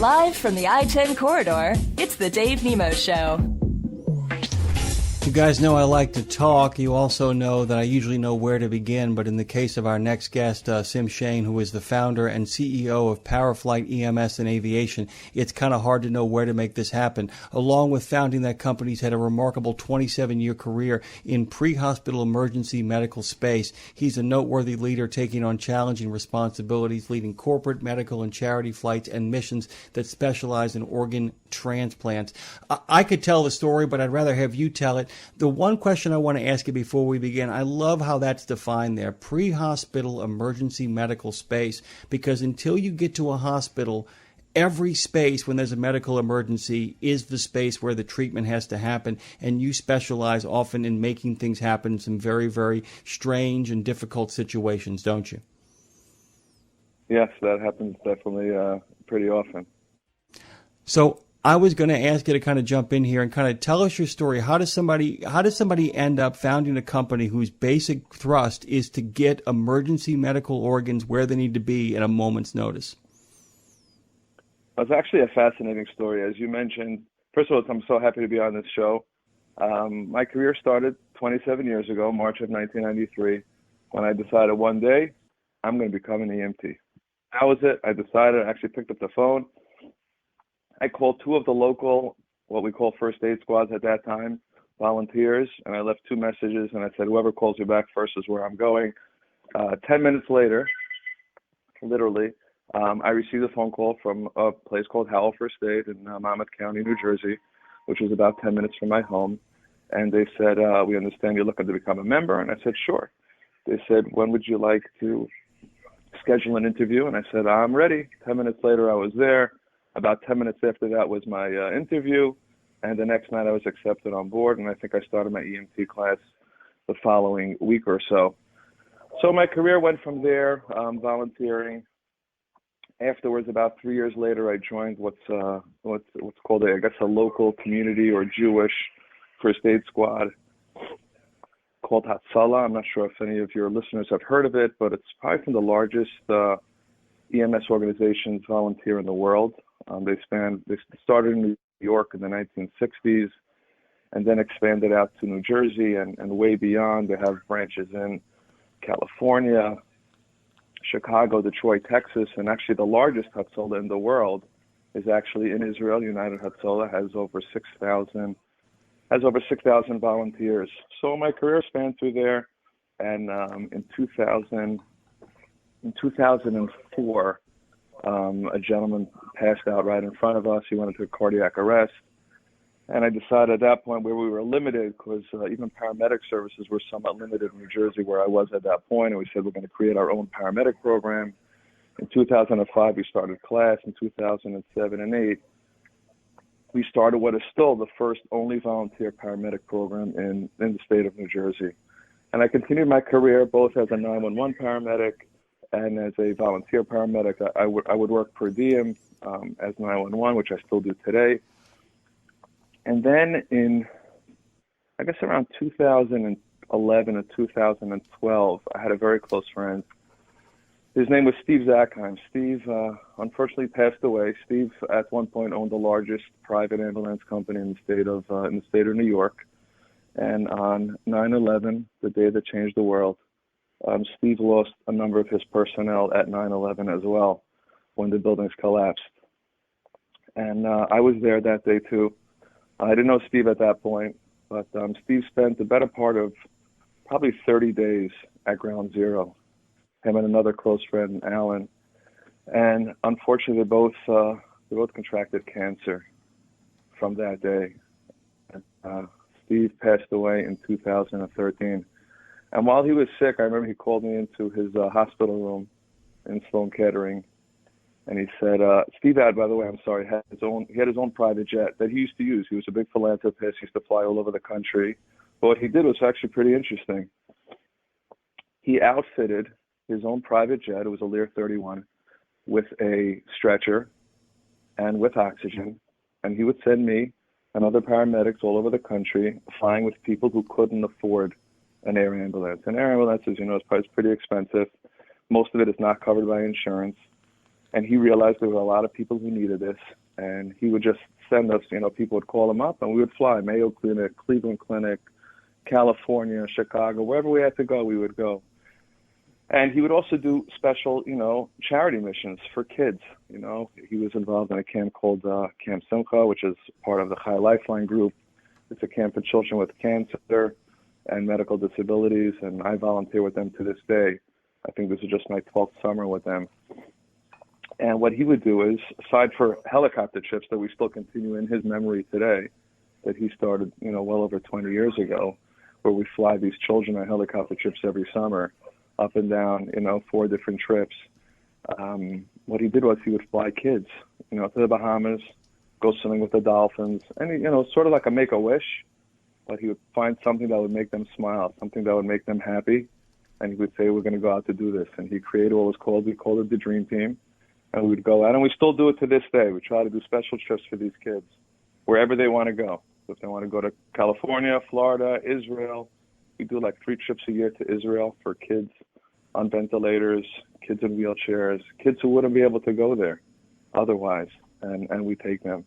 Live from the I-10 corridor, it's the Dave Nemo Show. You guys know I like to talk. You also know that I usually know where to begin, but in the case of our next guest, Shain, who is the founder and CEO of ParaFlight EMS and Aviation, it's kind of hard to know where to make this happen. Along with founding that company, he's had a remarkable 27-year career in pre-hospital emergency medical space. He's a noteworthy leader taking on challenging responsibilities, leading corporate, medical, and charity flights and missions that specialize in organ transplants. I could tell the story, but I'd rather have you tell it. The one question I want to ask you before we begin, I love how that's defined there, pre-hospital emergency medical space, because until you get to a hospital, every space when there's a medical emergency is the space where the treatment has to happen, and you specialize often in making things happen in some very, very strange and difficult situations, don't you? Yes, that happens definitely pretty often. So I was going to ask you to kind of jump in here and kind of tell us your story. How does somebody end up founding a company whose basic thrust is to get emergency medical organs where they need to be at a moment's notice? It's actually a fascinating story. As you mentioned, first of all, I'm so happy to be on this show. My career started 27 years ago, March of 1993, when I decided one day I'm going to become an EMT. That was it. I decided, I actually picked up the phone. I called two of the local, what we call first aid squads at that time, volunteers, and I left two messages, and I said, whoever calls me back first is where I'm going. 10 minutes later, literally, I received a phone call from a place called Howell First Aid in Monmouth County, New Jersey, which was about 10 minutes from my home. And they said, we understand you're looking to become a member. And I said, sure. They said, when would you like to schedule an interview? And I said, I'm ready. 10 minutes later, I was there. About 10 minutes after that was my interview, and the next night I was accepted on board, and I think I started my EMT class the following week or so. So my career went from there, volunteering. Afterwards, about 3 years later, I joined what's called, a local community or Jewish first aid squad called Hatzalah. I'm not sure if any of your listeners have heard of it, but it's probably from the largest EMS organizations volunteer in the world. They started in New York in the 1960s and then expanded out to New Jersey and way beyond. They have branches in California, Chicago, Detroit, Texas, and actually the largest Hatzalah in the world is actually in Israel. United Hatzalah has over 6,000 volunteers. So my career spanned through there, and in 2004, a gentleman passed out right in front of us. He went into cardiac arrest. And I decided at that point where we were limited, because even paramedic services were somewhat limited in New Jersey where I was at that point, and we said we're going to create our own paramedic program. In 2005, we started class. In 2007 and 2008, we started what is still the first only volunteer paramedic program in the state of New Jersey. And I continued my career both as a 911 paramedic and as a volunteer paramedic. I would work per diem as 911, which I still do today. And then in, I guess around 2011 or 2012, I had a very close friend. His name was Steve Zackheim. Steve unfortunately passed away. Steve at one point owned the largest private ambulance company in the state of New York. And on 9/11, the day that changed the world, Steve lost a number of his personnel at 9/11 as well, when the buildings collapsed. And I was there that day too. I didn't know Steve at that point, but Steve spent the better part of probably 30 days at Ground Zero, him and another close friend, Alan. And unfortunately, they both contracted cancer from that day. Steve passed away in 2013. And while he was sick, I remember he called me into his hospital room in Sloan Kettering. And he said, Steve had, by the way, he had his own private jet that he used to use. He was a big philanthropist. He used to fly all over the country. But what he did was actually pretty interesting. He outfitted his own private jet, it was a Lear 31, with a stretcher and with oxygen. And he would send me and other paramedics all over the country flying with people who couldn't afford an air ambulance. An air ambulance, as you know, is pretty expensive. Most of it is not covered by insurance. And he realized there were a lot of people who needed this, and he would just send us, people would call him up, and we would fly. Mayo Clinic, Cleveland Clinic, California, Chicago, wherever we had to go, we would go. And he would also do special, charity missions for kids. He was involved in a camp called Camp Simcha, which is part of the Chai Lifeline group. It's a camp for children with cancer and medical disabilities, and I volunteer with them to this day. I think this is just my 12th summer with them. And what he would do is, aside for helicopter trips that we still continue in his memory today, that he started, well over 20 years ago, where we fly these children on helicopter trips every summer, up and down, 4 different trips. What he did was he would fly kids, to the Bahamas, go swimming with the dolphins, and, sort of like a Make-A-Wish, but he would find something that would make them smile, something that would make them happy, and he would say, we're going to go out to do this. And he created what was called, we called it the Dream Team, and we would go out, and we still do it to this day. We try to do special trips for these kids, wherever they want to go. So if they want to go to California, Florida, Israel, we do like 3 trips a year to Israel for kids on ventilators, kids in wheelchairs, kids who wouldn't be able to go there otherwise, and we take them.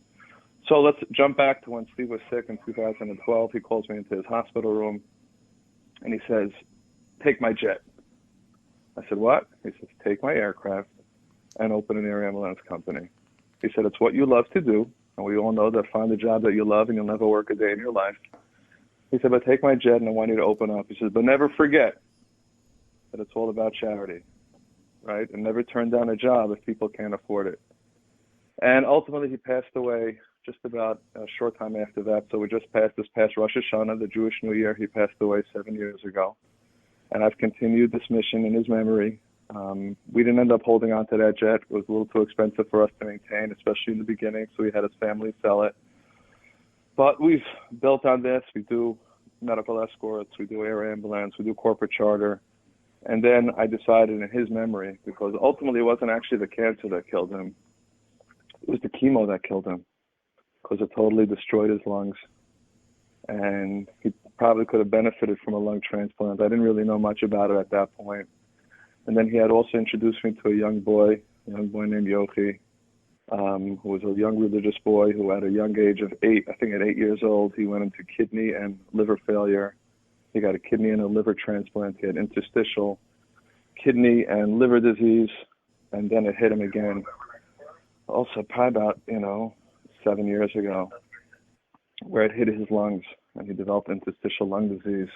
So let's jump back to when Steve was sick in 2012. He calls me into his hospital room, and he says, take my jet. I said, what? He says, take my aircraft and open an air ambulance company. He said, it's what you love to do, and we all know that find a job that you love and you'll never work a day in your life. He said, but take my jet and I want you to open up. He says, but never forget that it's all about charity, right? And never turn down a job if people can't afford it. And ultimately, he passed away just about a short time after that. So we just passed this past Rosh Hashanah, the Jewish New Year. He passed away 7 years ago. And I've continued this mission in his memory. We didn't end up holding on to that jet. It was a little too expensive for us to maintain, especially in the beginning, so we had his family sell it. But we've built on this. We do medical escorts, we do air ambulance, we do corporate charter. And then I decided in his memory, because ultimately it wasn't actually the cancer that killed him, it was the chemo that killed him, because it totally destroyed his lungs. And he probably could have benefited from a lung transplant. I didn't really know much about it at that point. And then he had also introduced me to a young boy named Yochi, who was a young religious boy who at a young age of 8, I think at 8 years old, he went into kidney and liver failure. He got a kidney and a liver transplant. He had interstitial kidney and liver disease, and then it hit him again. Also, probably about, 7 years ago, where it hit his lungs, and he developed interstitial lung disease,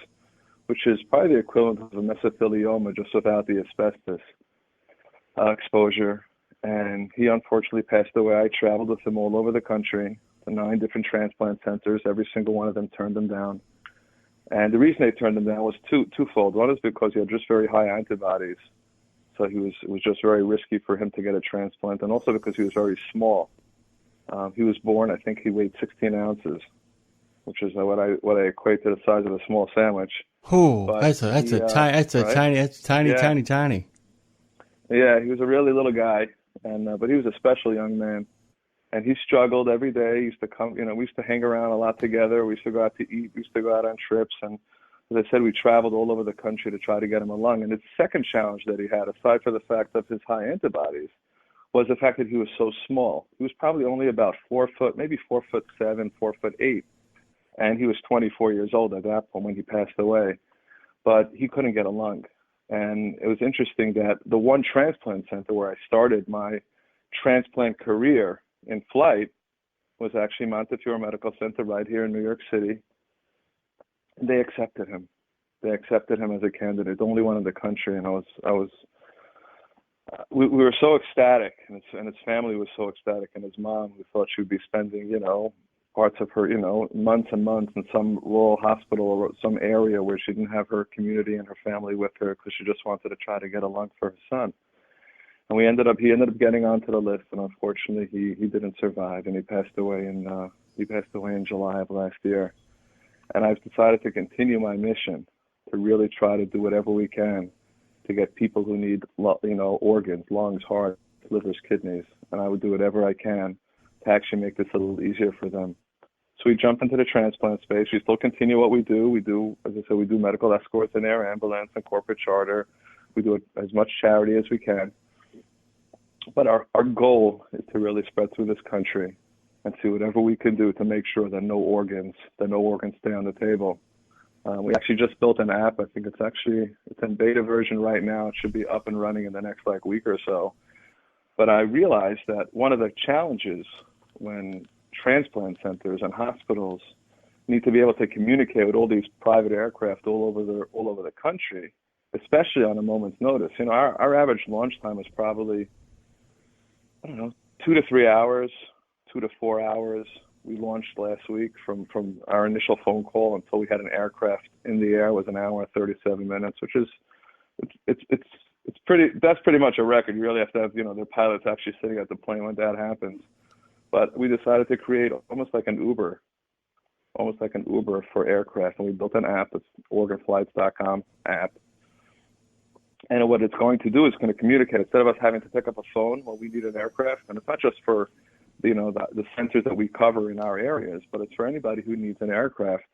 which is probably the equivalent of a mesothelioma, just without the asbestos exposure. And he unfortunately passed away. I traveled with him all over the country to 9 different transplant centers. Every single one of them turned him down. And the reason they turned him down was twofold. One is because he had just very high antibodies. So it was just very risky for him to get a transplant. And also because he was very small. He was born, I think he weighed 16 ounces, which is what I equate to the size of a small sandwich. Oh, that's tiny. Yeah, he was a really little guy, but he was a special young man, and he struggled every day. He used to come, we used to hang around a lot together. We used to go out to eat. We used to go out on trips, and as I said, we traveled all over the country to try to get him a lung. And the second challenge that he had, aside from the fact of his high antibodies, was the fact that he was so small. He was probably only about 4 foot, maybe 4'7", 4'8". And he was 24 years old at that point when he passed away, but he couldn't get a lung. And it was interesting that the one transplant center where I started my transplant career in flight was actually Montefiore Medical Center right here in New York City. And they accepted him. They accepted him as a candidate, the only one in the country. And we were so ecstatic, and his family was so ecstatic, and his mom, who thought she would be spending, parts of her, months and months in some rural hospital or some area where she didn't have her community and her family with her because she just wanted to try to get a lung for her son. And he ended up getting onto the list, and unfortunately he didn't survive, and he passed away in July of last year. And I've decided to continue my mission to really try to do whatever we can to get people who need, organs, lungs, heart, livers, kidneys, and I would do whatever I can to actually make this a little easier for them. So we jump into the transplant space. We still continue what we do. We do, as I said, we do medical escorts and air ambulance and corporate charter. We do as much charity as we can. But our goal is to really spread through this country and see whatever we can do to make sure that no organs stay on the table. We actually just built an app. I think it's in beta version right now. It should be up and running in the next week or so. But I realized that one of the challenges when transplant centers and hospitals need to be able to communicate with all these private aircraft all over the country, especially on a moment's notice. Our average launch time is probably, 2 to 3 hours, 2 to 4 hours. We launched last week from our initial phone call until we had an aircraft in the air was an hour and 37 minutes, which is that's pretty much a record. You really have to have the pilots actually sitting at the plane when that happens. But we decided to create almost like an Uber for aircraft, and we built an app. It's ParaFlight's.com app. And what it's going to do is going to communicate. Instead of us having to pick up a phone, we need an aircraft, and it's not just for the centers that we cover in our areas, but it's for anybody who needs an aircraft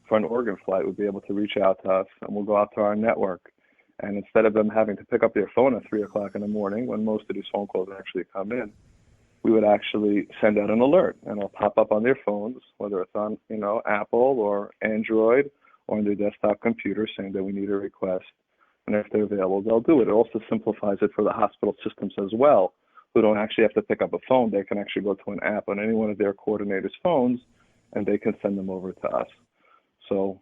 for an organ flight would be able to reach out to us, and we'll go out to our network. And instead of them having to pick up their phone at 3 o'clock in the morning when most of these phone calls actually come in, we would actually send out an alert, and it'll pop up on their phones, whether it's on Apple or Android or on their desktop computer, saying that we need a request. And if they're available, they'll do it. It also simplifies it for the hospital systems as well, who don't actually have to pick up a phone. They can actually go to an app on any one of their coordinators' phones, and they can send them over to us. So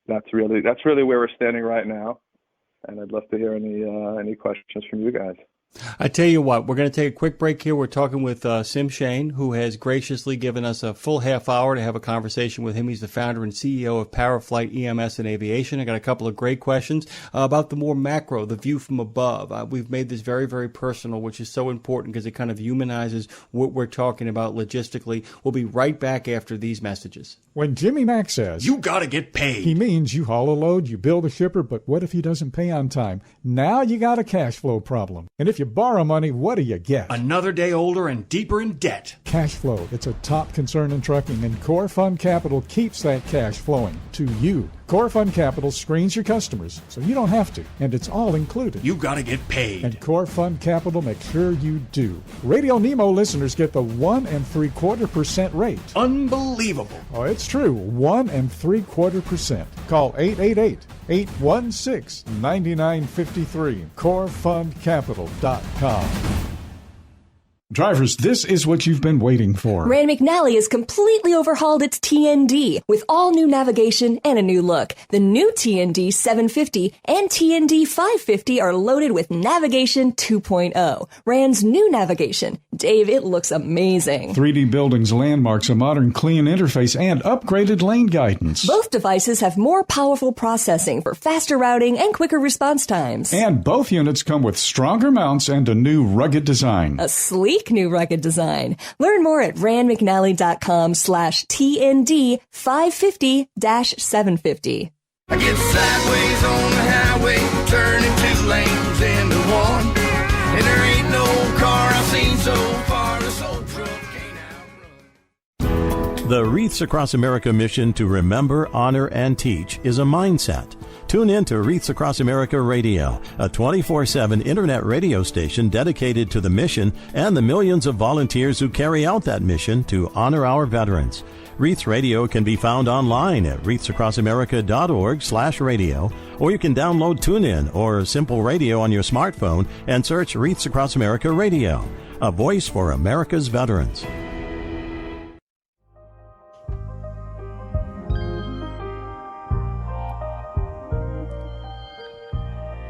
that's really where we're standing right now, and I'd love to hear any questions from you guys. I tell you what, we're going to take a quick break here. We're talking with Shain, who has graciously given us a full half hour to have a conversation with him. He's the founder and CEO of ParaFlight EMS and Aviation. I got a couple of great questions about the more macro, the view from above. We've made this very, very personal, which is so important because it kind of humanizes what we're talking about logistically. We'll be right back after these messages. When Jimmy Mack says, "You got to get paid," he means you haul a load, you bill the shipper, but what if he doesn't pay on time? Now you got a cash flow problem. And if you borrow money, what do you get? Another day older and deeper in debt. Cash flow. It's a top concern in trucking, and Core Fund Capital keeps that cash flowing to you. Core Fund Capital screens your customers, so you don't have to, and it's all included. You gotta get paid. And Core Fund Capital makes sure you do. Radio Nemo listeners get the 1 3/4% rate. Unbelievable. Oh, it's true. 1 3/4%. Call 888-816-9953. CoreFundCapital.com. Drivers, this is what you've been waiting for. Rand McNally has completely overhauled its TND with all new navigation and a new look. The new TND 750 and TND 550 are loaded with Navigation 2.0. Rand's new navigation. Dave, it looks amazing. 3D buildings, landmarks, a modern clean interface, and upgraded lane guidance. Both devices have more powerful processing for faster routing and quicker response times. And both units come with stronger mounts and a new rugged design. A sleek new rugged design. Learn more at randmcnally.com/TND 550-750. I get sideways on the highway, turning 2 lanes into 1. And there ain't no car I've seen so far this old truck can't outrun. The Wreaths Across America mission to remember, honor, and teach is a mindset. Tune in to Wreaths Across America Radio, a 24/7 internet radio station dedicated to the mission and the millions of volunteers who carry out that mission to honor our veterans. Wreaths Radio can be found online at wreathsacrossamerica.org/radio, or you can download TuneIn or Simple Radio on your smartphone and search Wreaths Across America Radio, a voice for America's veterans.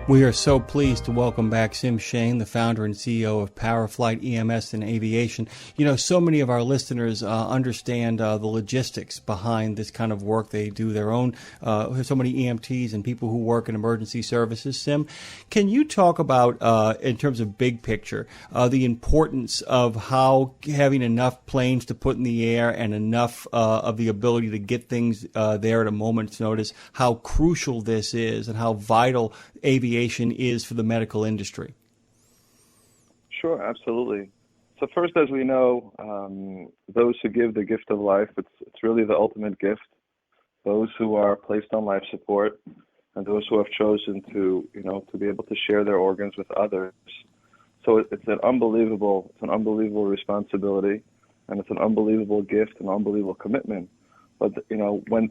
We are so pleased to welcome back Shain, the founder and CEO of ParaFlight EMS and Aviation. So many of our listeners understand the logistics behind this kind of work. They do their own, so many EMTs and people who work in emergency services. Sim, can you talk about, in terms of big picture, the importance of how having enough planes to put in the air and enough of the ability to get things there at a moment's notice, how crucial this is and how vital aviation is for the medical industry? Sure, absolutely. So first, as we know, those who give the gift of life, it's really the ultimate gift. Those who are placed on life support and those who have chosen to be able to share their organs with others So it's an unbelievable responsibility, and it's an unbelievable gift, an unbelievable commitment. But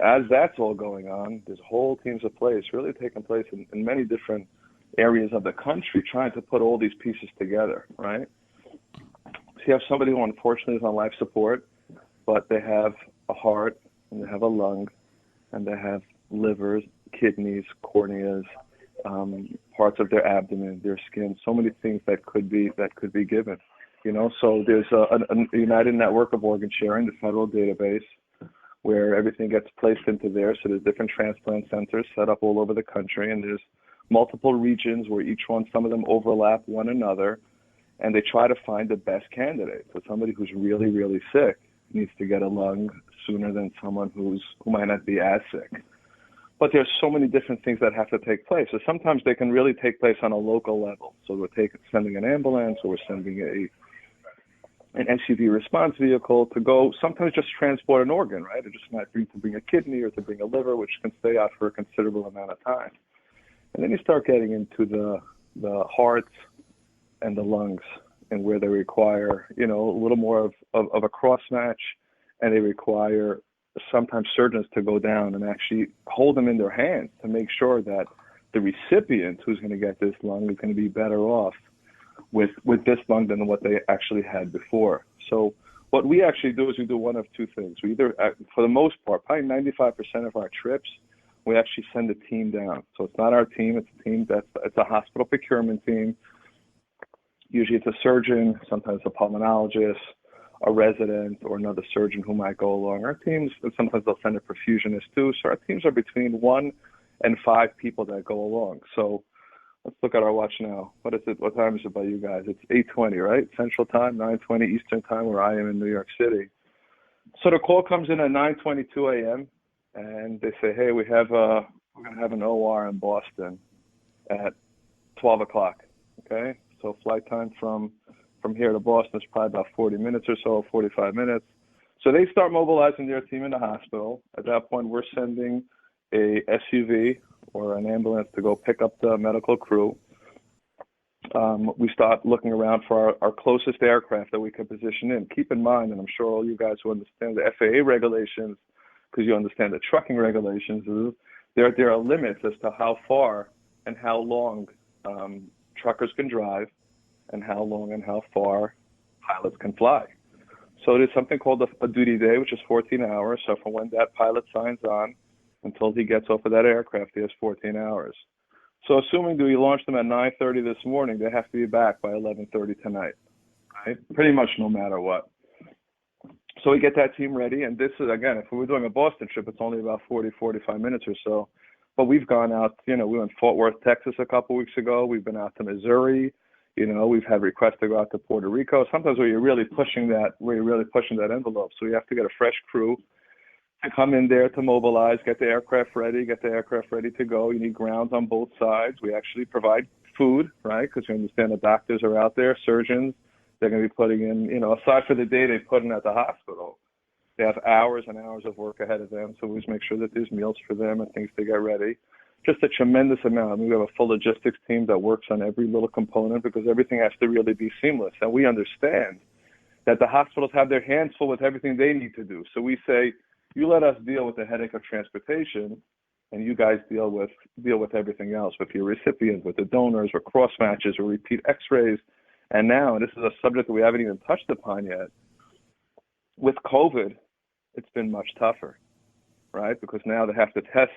as that's all going on, there's whole teams of place really taking place in many different areas of the country, trying to put all these pieces together, right? So you have somebody who unfortunately is on life support, but they have a heart, and they have a lung, and they have livers, kidneys, corneas, parts of their abdomen, their skin, so many things that could be given. So there's a United Network of Organ Sharing, the federal database, where everything gets placed into there. So there's different transplant centers set up all over the country, and there's multiple regions where some of them overlap one another, and they try to find the best candidate. So somebody who's really, really sick needs to get a lung sooner than someone who might not be as sick. But there's so many different things that have to take place. So sometimes they can really take place on a local level. So we're sending an ambulance, or we're sending an SUV response vehicle to go sometimes just transport an organ, right? It just might be to bring a kidney or to bring a liver, which can stay out for a considerable amount of time. And then you start getting into the hearts and the lungs, and where they require, a little more of a cross match, and they require sometimes surgeons to go down and actually hold them in their hands to make sure that the recipient who's going to get this lung is going to be better off with this lung than what they actually had before. So what we actually do is we do one of two things. We either, for the most part, probably 95% of our trips, we actually send a team down. So it's not our team, it's a team it's a hospital procurement team. Usually it's a surgeon, sometimes a pulmonologist, a resident, or another surgeon who might go along. Our teams, and sometimes they'll send a perfusionist too. So our teams are between 1 and 5 people that go along. So let's look at our watch now. What is it? What time is it by you guys? It's 8:20, right? Central Time, 9:20 Eastern Time, where I am in New York City. So the call comes in at 9:22 a.m. and they say, hey, we're going to have an OR in Boston at 12 o'clock. Okay, so flight time from here to Boston is probably about 40 minutes or so, 45 minutes. So they start mobilizing their team in the hospital. At that point, we're sending a SUV or an ambulance to go pick up the medical crew. We start looking around for our closest aircraft that we can position in. Keep in mind, and I'm sure all you guys who understand the FAA regulations, because you understand the trucking regulations, there are limits as to how far and how long truckers can drive, and how long and how far pilots can fly. So there's something called a duty day, which is 14 hours. So from when that pilot signs on until he gets off of that aircraft, he has 14 hours. So assuming that we launch them at 9:30 this morning, they have to be back by 11:30 tonight, right? Pretty much no matter what. So we get that team ready, and this is, again, if we were doing a Boston trip, it's only about 40, 45 minutes or so. But we've gone out, we went to Fort Worth, Texas a couple weeks ago. We've been out to Missouri. We've had requests to go out to Puerto Rico. Sometimes where you're really pushing that envelope. So you have to get a fresh crew to come in there to mobilize, get the aircraft ready to go. You need grounds on both sides. We actually provide food, right? Because you understand the doctors are out there, surgeons. They're going to be putting in, aside for the day they put in at the hospital, they have hours and hours of work ahead of them. So we just make sure that there's meals for them and things to get ready. Just a tremendous amount. We have a full logistics team that works on every little component because everything has to really be seamless. And we understand that the hospitals have their hands full with everything they need to do. So we say, you let us deal with the headache of transportation, and you guys deal with everything else, with your recipients, with the donors, or cross matches, or repeat X-rays. And now, and this is a subject that we haven't even touched upon yet, with COVID, it's been much tougher, right? Because now they have to test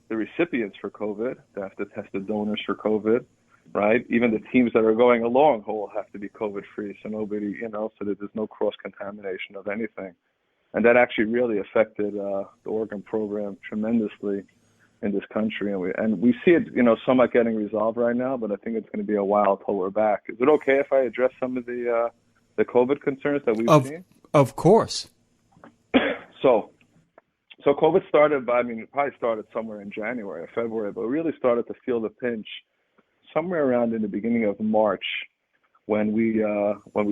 the recipients for COVID. They have to test the donors for COVID, right? Even the teams that are going along will have to be COVID-free, so nobody, so that there's no cross-contamination of anything. And that actually really affected the organ program tremendously in this country. And we see it, somewhat getting resolved right now, but I think it's going to be a while till we're back. Is it okay if I address some of the COVID concerns that we've seen? Of course. So COVID started it probably started somewhere in January or February, but we really started to feel the pinch somewhere around in the beginning of March when we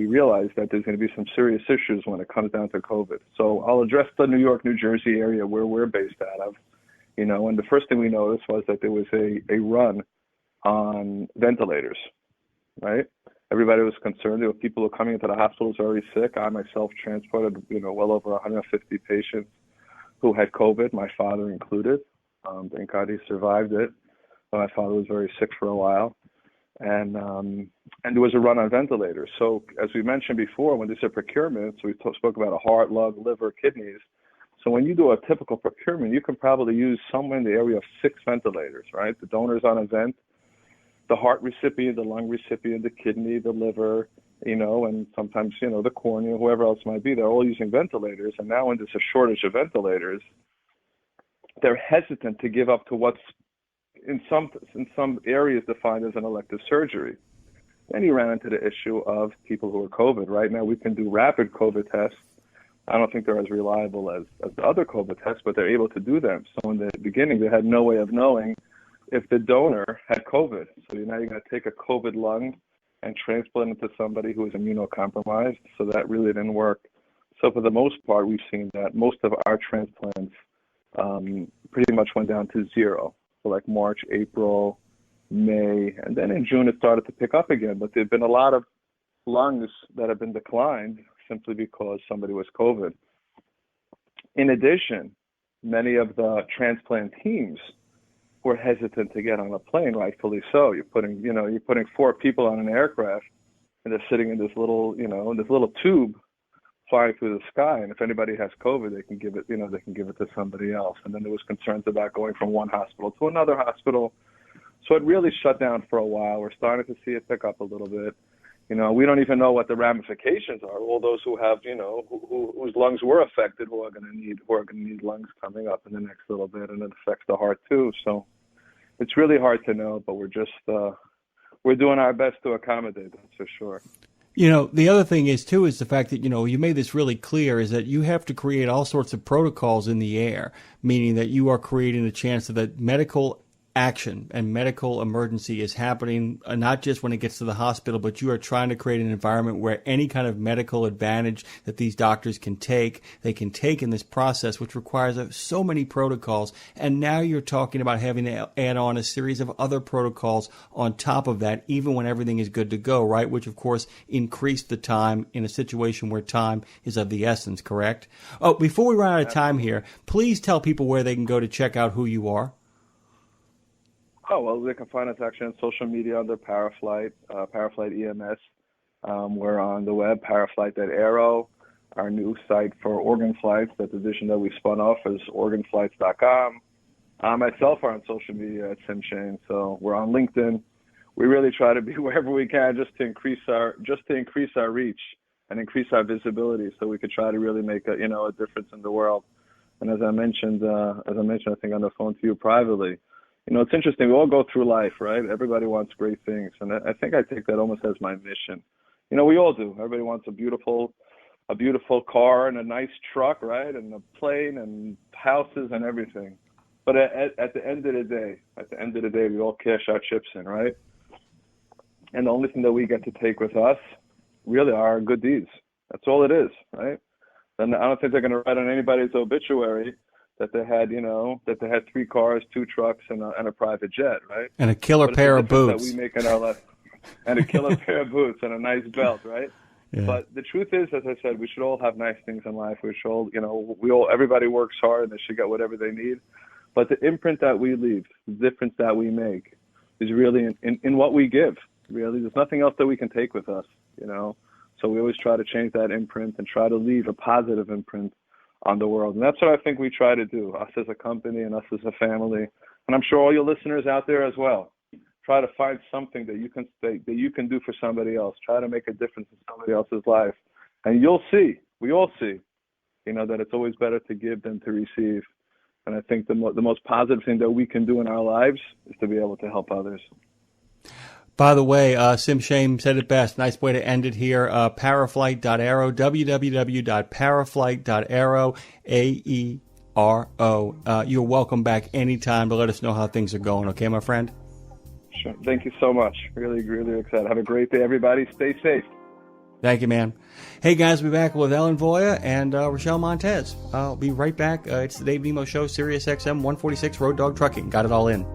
realized that there's going to be some serious issues when it comes down to COVID. So I'll address the New York, New Jersey area where we're based out of, and the first thing we noticed was that there was a run on ventilators, right? Everybody was concerned. There were people who were coming into the hospitals already sick. I myself transported, well over 150 patients who had COVID, my father included. Thank God he survived it. But my father was very sick for a while. And there was a run on ventilators. So as we mentioned before, when these are procurements, we spoke about a heart, lung, liver, kidneys. So when you do a typical procurement, you can probably use somewhere in the area of 6 ventilators, right? The donor's on a vent, the heart recipient, the lung recipient, the kidney, the liver, and sometimes, the cornea, whoever else might be, they're all using ventilators. And now when there's a shortage of ventilators, they're hesitant to give up to what's in some areas defined as an elective surgery. Then you ran into the issue of people who are COVID. Right now we can do rapid COVID tests. I don't think they're as reliable as the other COVID tests, but they're able to do them. So in the beginning, they had no way of knowing if the donor had COVID. So now you're going to take a COVID lung and transplant it to somebody who is immunocompromised. So that really didn't work. So for the most part, we've seen that most of our transplants pretty much went down to zero. So like March, April, May, and then in June it started to pick up again. But there have been a lot of lungs that have been declined simply because somebody was COVID. In addition, many of the transplant teams were hesitant to get on a plane, rightfully so. You're putting 4 people on an aircraft, and they're sitting in this little tube flying through the sky. And if anybody has COVID, they can give it to somebody else. And then there was concerns about going from one hospital to another hospital. So it really shut down for a while. We're starting to see it pick up a little bit. We don't even know what the ramifications are. All those who have, whose lungs were affected, who are going to need lungs coming up in the next little bit, and it affects the heart too. So it's really hard to know, but we're just we're doing our best to accommodate. That's for sure. The other thing is too is the fact that you made this really clear is that you have to create all sorts of protocols in the air, meaning that you are creating a chance that medical action and medical emergency is happening not just when it gets to the hospital, but you are trying to create an environment where any kind of medical advantage that these doctors can take, they can take in this process, which requires so many protocols. And now you're talking about having to add on a series of other protocols on top of that, even when everything is good to go, right? Which, of course, increase the time in a situation where time is of the essence, correct? Oh, before we run out of time here, please tell people where they can go to check out who you are. Oh, well, they can find us actually on social media under ParaFlight, ParaFlight EMS. We're on the web, ParaFlight.aero. Our new site for organ flights, the division that we spun off, is organflights.com. I myself are on social media at Shain, so we're on LinkedIn. We really try to be wherever we can just to increase our reach and increase our visibility, so we could try to really make a difference in the world. And as I mentioned, I think on the phone to you privately, it's interesting. We all go through life, right? Everybody wants great things, and I think I take that almost as my mission. We all do. Everybody wants a beautiful car and a nice truck, right? And a plane and houses and everything. But at the end of the day, we all cash our chips in, right? And the only thing that we get to take with us really are our good deeds. That's all it is, right? And I don't think they're going to write on anybody's obituary that they had 3 cars, 2 trucks, and a private jet, right? And a killer pair of boots. That we make in our life. And a killer pair of boots and a nice belt, right? Yeah. But the truth is, as I said, we should all have nice things in life. We should all, everybody works hard and they should get whatever they need. But the imprint that we leave, the difference that we make, is really in what we give. Really, there's nothing else that we can take with us, So we always try to change that imprint and try to leave a positive imprint on the world. And that's what I think we try to do, us as a company and us as a family. And I'm sure all your listeners out there as well. Try to find something that you can do for somebody else. Try to make a difference in somebody else's life. And you'll see, we all see, that it's always better to give than to receive. And I think the most positive thing that we can do in our lives is to be able to help others. By the way, Shain said it best. Nice way to end it here. ParaFlight.aero, www.paraflight.aero, AERO. You're welcome back anytime to let us know how things are going. Okay, my friend? Sure. Thank you so much. Really, really excited. Have a great day, everybody. Stay safe. Thank you, man. Hey, guys, we'll be back with Ellen Voya and Rochelle Montez. I'll be right back. It's the Dave Nemo Show, Sirius XM 146, Road Dog Trucking. Got it all in.